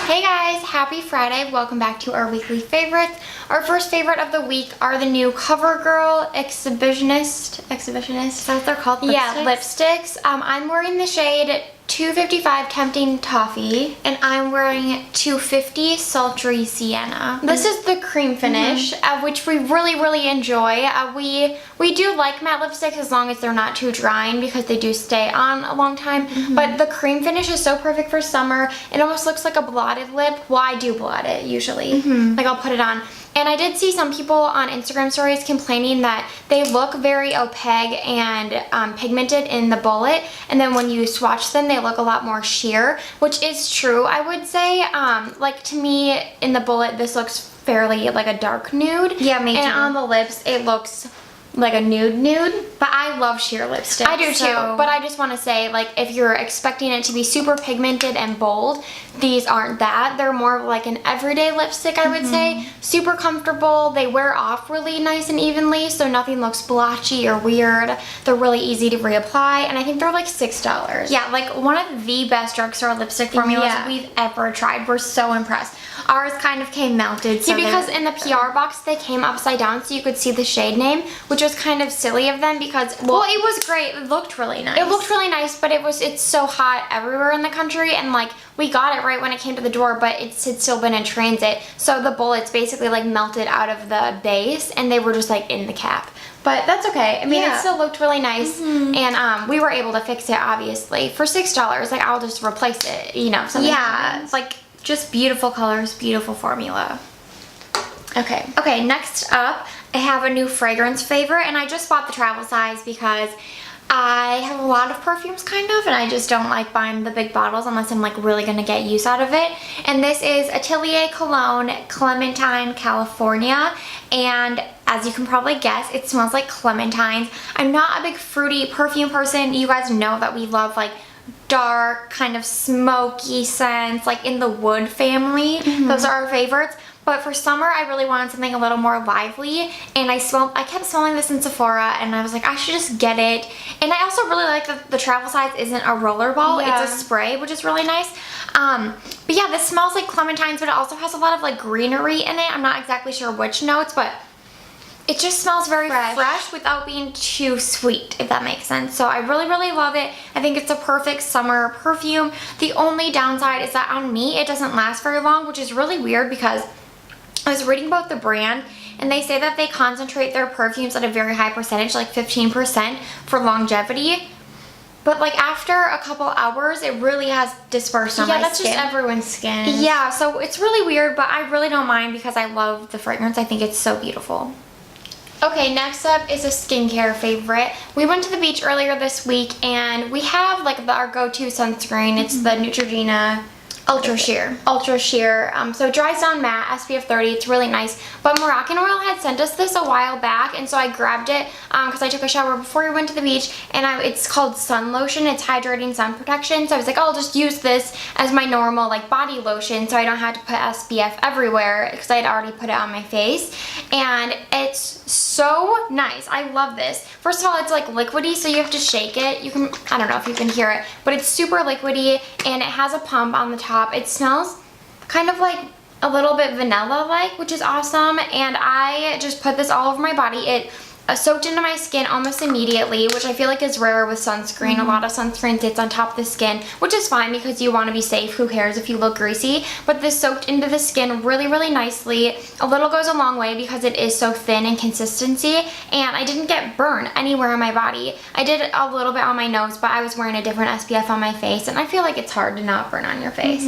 Hey guys, happy Friday. Welcome back to our weekly favorites. Our first favorite of the week are the new CoverGirl Exhibitionist. Is that what they're called? Yeah, lipsticks. I'm wearing the shade 255 Tempting Toffee, and I'm wearing 250 Sultry Sienna. This is the cream finish, which we really enjoy. We do like matte lipsticks as long as they're not too drying because they do stay on a long time. But the cream finish is so perfect for summer. It almost looks like a blotted lip. Well, I do blot it usually. Like I'll put it on. And I did see some people on Instagram stories complaining that they look very opaque and pigmented in the bullet, and then when you swatch them, they look a lot more sheer, which is true, I would say. Like to me, in the bullet, this looks fairly like a dark nude. Yeah, me too. And on the lips, it looks like a nude, but I love sheer lipstick. I do too, but I just want to say, like, if you're expecting it to be super pigmented and bold, these aren't that. They're more of like an everyday lipstick, I would say. Super comfortable. They wear off really nice and evenly, so nothing looks blotchy or weird. They're really easy to reapply, and I think they're like $6. Yeah, like one of the best drugstore lipstick formulas we've ever tried. We're so impressed. Ours kind of came melted. So yeah, because in the PR box, they came upside down so you could see the shade name, which was kind of silly of them because, well, it was great. It looked really nice. It looked really nice, but it's so hot everywhere in the country, and like, we got it right when it came to the door, but it had still been in transit. So the bullets basically like melted out of the base, and they were just like in the cap. But that's okay. I mean, it still looked really nice, and we were able to fix it, obviously. For $6, like, I'll just replace it, you know, something happens. Like, just beautiful colors, beautiful formula. Okay, next up, I have a new fragrance favorite, and I just bought the travel size because I have a lot of perfumes, kind of, and I just don't like buying the big bottles unless I'm like really gonna get use out of it. And this is Atelier Cologne Clementine California, and as you can probably guess, it smells like clementines. I'm not a big fruity perfume person. You guys know that we love like dark, kind of smoky scents, like in the wood family. Those are our favorites. But for summer, I really wanted something a little more lively, and I kept smelling this in Sephora, and I was like, I should just get it. And I also really like that the travel size isn't a rollerball, it's a spray, which is really nice. But yeah, this smells like clementines, but it also has a lot of like greenery in it. I'm not exactly sure which notes, but it just smells very fresh without being too sweet, if that makes sense. So I really love it. I think it's a perfect summer perfume. The only downside is that on me, it doesn't last very long, which is really weird because I was reading about the brand, and they say that they concentrate their perfumes at a very high percentage, like 15% for longevity. But like after a couple hours, it really has dispersed on my skin. Yeah, that's just everyone's skin. Yeah, so it's really weird, but I really don't mind because I love the fragrance. I think it's so beautiful. Okay, next up is a skincare favorite. We went to the beach earlier this week, and we have like our go-to sunscreen. It's the Neutrogena Ultra Sheer. So it dries down matte, SPF 30. It's really nice. But Moroccanoil had sent us this a while back, and so I grabbed it because I took a shower before we went to the beach, and it's called sun lotion. It's hydrating sun protection. So I was like, oh, I'll just use this as my normal like body lotion, so I don't have to put SPF everywhere because I had already put it on my face. And it's so nice. I love this. First of all, it's like liquidy, so you have to shake it. I don't know if you can hear it, but it's super liquidy, and it has a pump on the top. It smells kind of like a little bit vanilla-like, which is awesome, and I just put this all over my body. It soaked into my skin almost immediately, which I feel like is rare with sunscreen. A lot of sunscreen sits on top of the skin, which is fine because you want to be safe. Who cares if you look greasy? But this soaked into the skin really nicely. A little goes a long way because it is so thin in consistency, and I didn't get burn anywhere on my body. I did a little bit on my nose, but I was wearing a different SPF on my face, and I feel like it's hard to not burn on your face.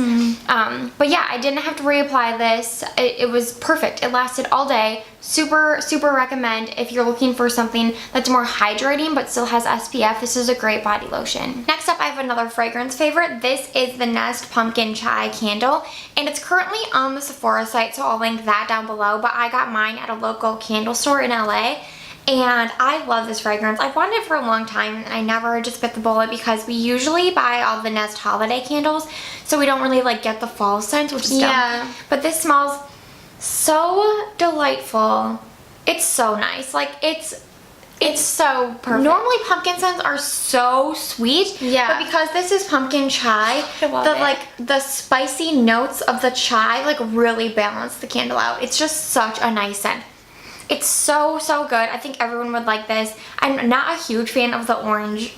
But yeah, I didn't have to reapply this. It was perfect. It lasted all day. Super recommend if you're looking for something that's more hydrating but still has SPF. This is a great body lotion. Next up, I have another fragrance favorite. This is the Nest Pumpkin Chai Candle, and it's currently on the Sephora site, so I'll link that down below, but I got mine at a local candle store in LA, and I love this fragrance. I've wanted it for a long time, and I never just bit the bullet because we usually buy all the Nest holiday candles, so we don't really like get the fall scent, which is dumb. But this smells so delightful. It's so nice. Like, It's so perfect. Normally pumpkin scents are so sweet. Yeah. But because this is pumpkin chai, the spicy notes of the chai like really balance the candle out. It's just such a nice scent. It's so, so good. I think everyone would like this. I'm not a huge fan of the orange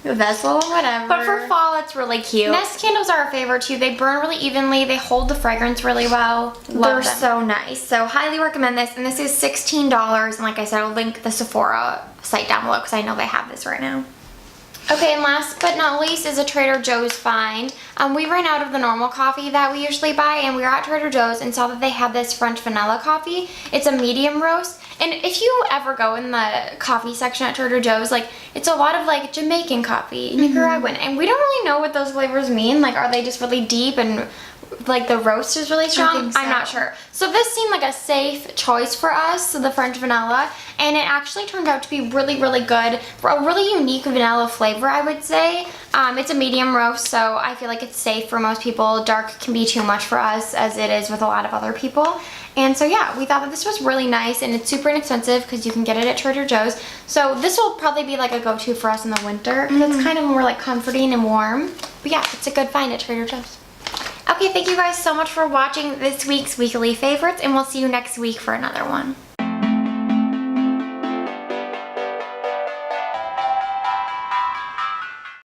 vessel, whatever. But for fall, it's really cute. Nest candles are a favorite too. They burn really evenly. They hold the fragrance really well. They're so nice. So highly recommend this. And this is $16. And like I said, I'll link the Sephora site down below because I know they have this right now. Okay, and last but not least is a Trader Joe's find. We ran out of the normal coffee that we usually buy, and we were at Trader Joe's and saw that they had this French vanilla coffee. It's a medium roast, and if you ever go in the coffee section at Trader Joe's, like, it's a lot of like Jamaican coffee, Nicaraguan, and we don't really know what those flavors mean. Like, are they just really deep and like the roast is really strong? I think so. I'm not sure. So this seemed like a safe choice for us, so the French vanilla, and it actually turned out to be really, really good. For a really unique vanilla flavor, I would say. It's a medium roast, so I feel like it's safe for most people. Dark can be too much for us, as it is with a lot of other people. And so yeah, we thought that this was really nice, and it's super inexpensive because you can get it at Trader Joe's. So this will probably be like a go-to for us in the winter because it's kind of more like comforting and warm. But yeah, it's a good find at Trader Joe's. Okay, thank you guys so much for watching this week's Weekly Favorites, and we'll see you next week for another one.